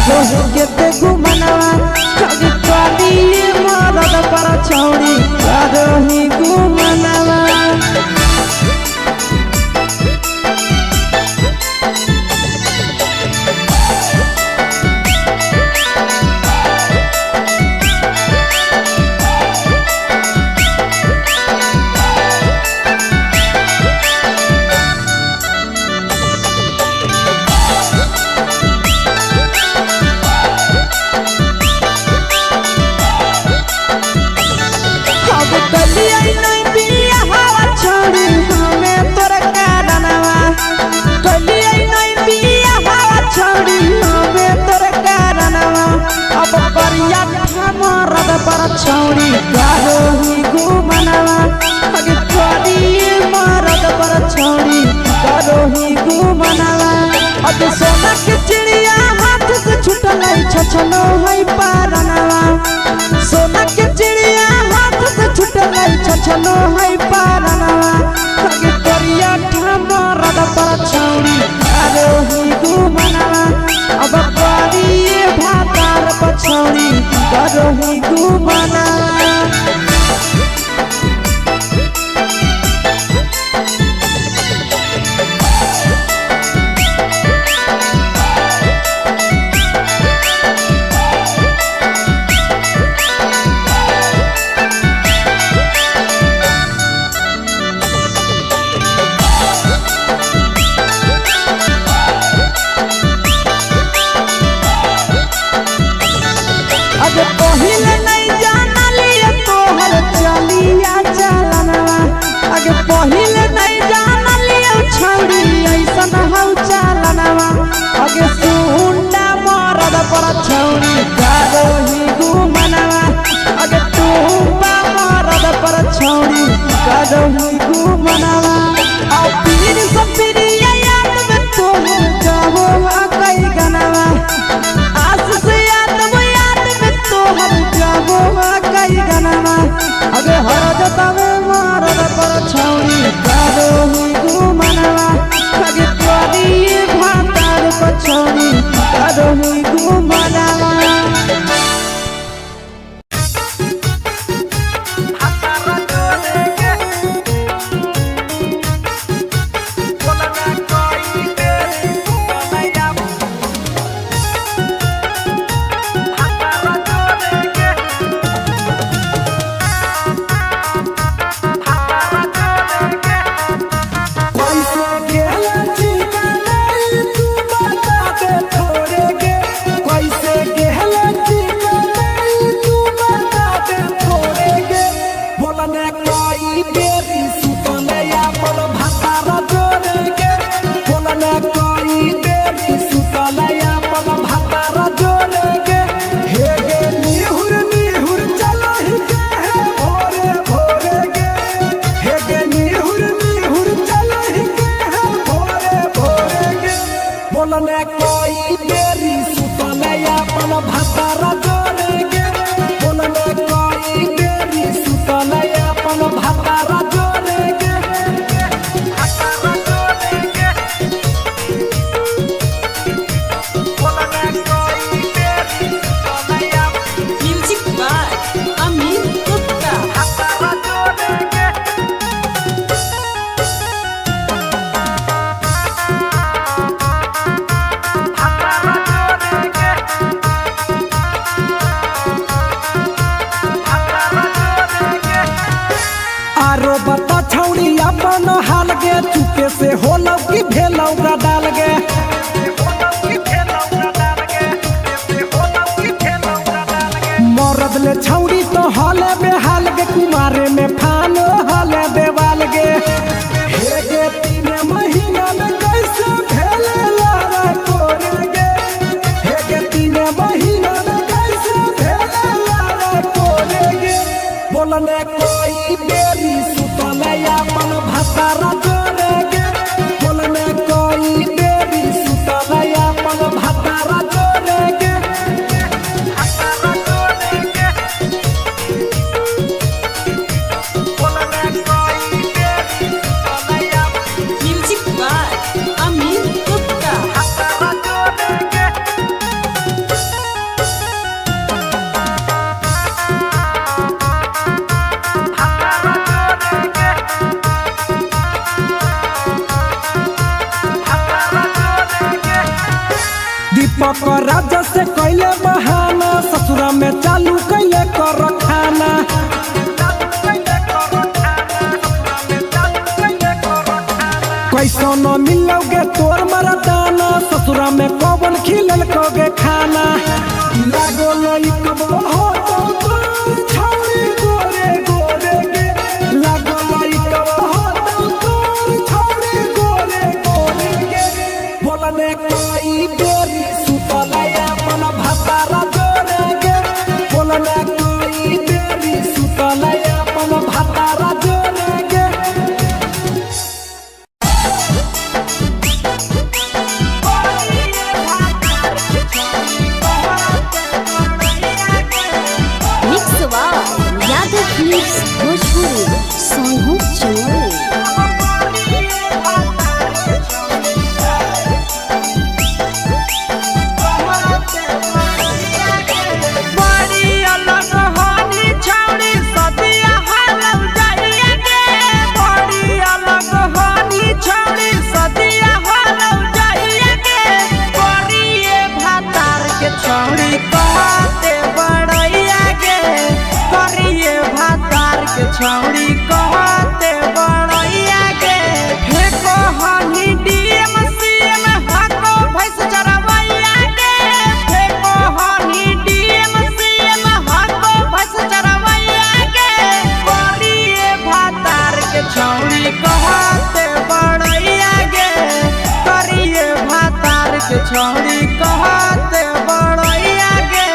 करो केते घुमनवा कभी कभी मरद पर छौड़ी करो ही घुमनवा। पर छौड़ी करो ही घुमनवा अगे करी मरद पर छौड़ी करो ही घुमनवा। अब सोना के चिड़िया हाथ से छूटल छछनो है पारनवा। सोना के चिड़िया हाथ से छूटल छछनो है पारनवा अगे करिया मरद पर छौड़ी करो ही घुमनवा। अब करी भातार पर छौड़ी करो ही घुमनवा। अगे पहिले नहीं जानलिए तोहर चलिया चलनवा। अगे पहिले नहीं जानलिए छौड़ी ऐसन हौ चलनवा। अगे सुंडा मरद पर छौड़ी करो ही घुमनवा। अगे टूपा मरद पर छौड़ी करो ही घुमनवा। आ पीर सब पीरिया याद में तोहर जाहो कई गनवा। आस से कई गनवा अगे हरद तवे मरद पर छौड़ी करो ही घुमनवा। अगे करी भातार पर छौड़ी करो ही घुमनवा। चुके से होलौ की भेलौ का डाल गे। मरद ले छौड़ी तो हले बेहाल गे। कुमारे में फान हले देवाल गे। हे गे 3 महीना में कैसे भेले लारा कोरे गे। हे गे 3 महीना में कैसे भेले लारा कोरे गे। बोलने कोई बेरी सुतले अपन भतारा न मिलोगे तोर मरदाना ससुरा में कौन खिलल कोगे खाना लागो लइक हो तो छौरी गोरे गोरे गे लागो लइक हो तो छौरी गोरे गोरे गे बोलने कोई बेरी सुतलया मन भातारा जोरे गे बोलने कोई बेरी सुतलया मन भातारा जोरे गे भोजपुरी सोनू चोरी छौड़ी कहते बड़ैया के फेको हनी डीएम सीएम हको भैंस चरवैया के फेको हनी डीएम सीएम हको भैंस चरवैया के करिए भातार के छौड़ी कहते बड़ैया के करिए भातार के छौड़ी कहते बड़ैया के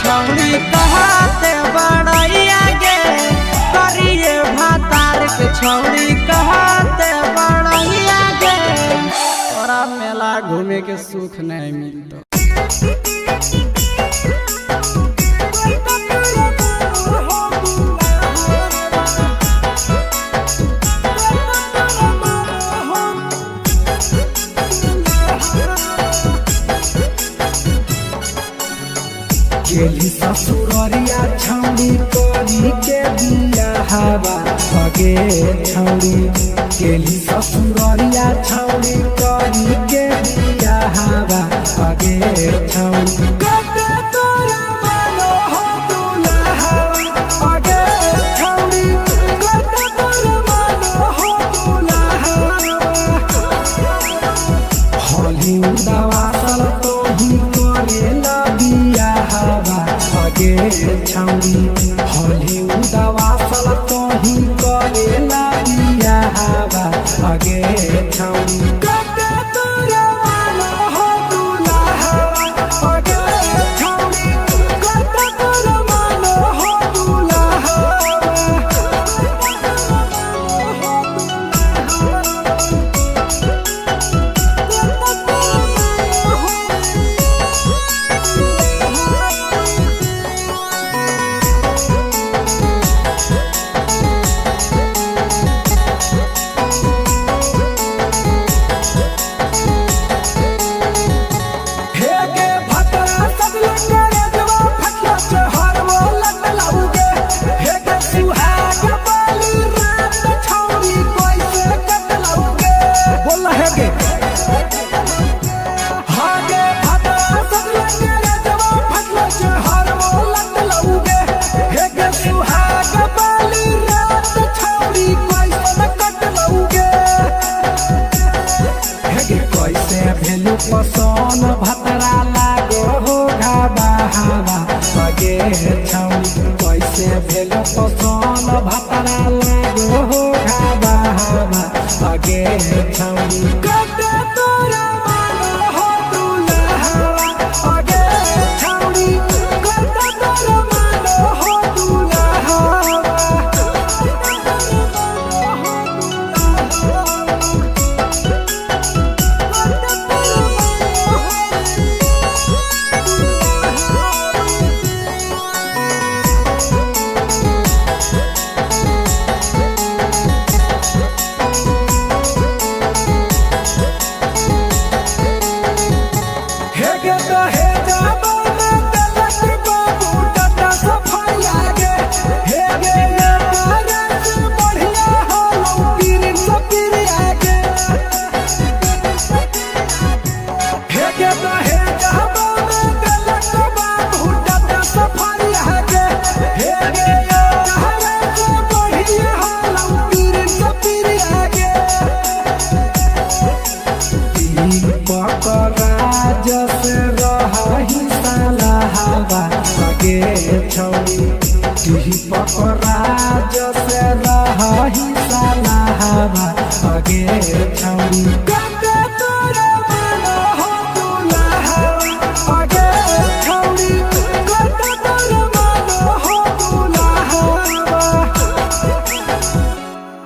छौड़ी कहते बड़ैया गे करिए भातार के छौड़ी कहते बड़ैया गे तोरा मेला घूमे के सुख नहीं मिलता गेली ससुररिया छौड़ी करी के बिया हवा भगे छौड़ी गेली ससुररिया छौड़ी करी के बिया हवा भगे छौड़ी कते तोरा मानो हो दुल्हा भगे छौड़ी कते तोरा मानो करेला बिया हवा आगे छौरी हॉलीवुड वासल तोही करेला बिया हवा आगे छौरी कते तोरा वाला हो दुल्हा आगे छौरी कते तोरा वाला हो दुल्हा पसन भतरा लागो हो घाबा हवा आगे छौरी कैसे भेल पसन भतरा लागो हो घाबा हवा आगे छौरी कते तोरा मानो हो दुल्हा आगे छौरी कते तोरा मानो हो दुल्हा पकराज से रही साला हवा आगे छौरी पकराज से रही साला हवा आगे छौरी।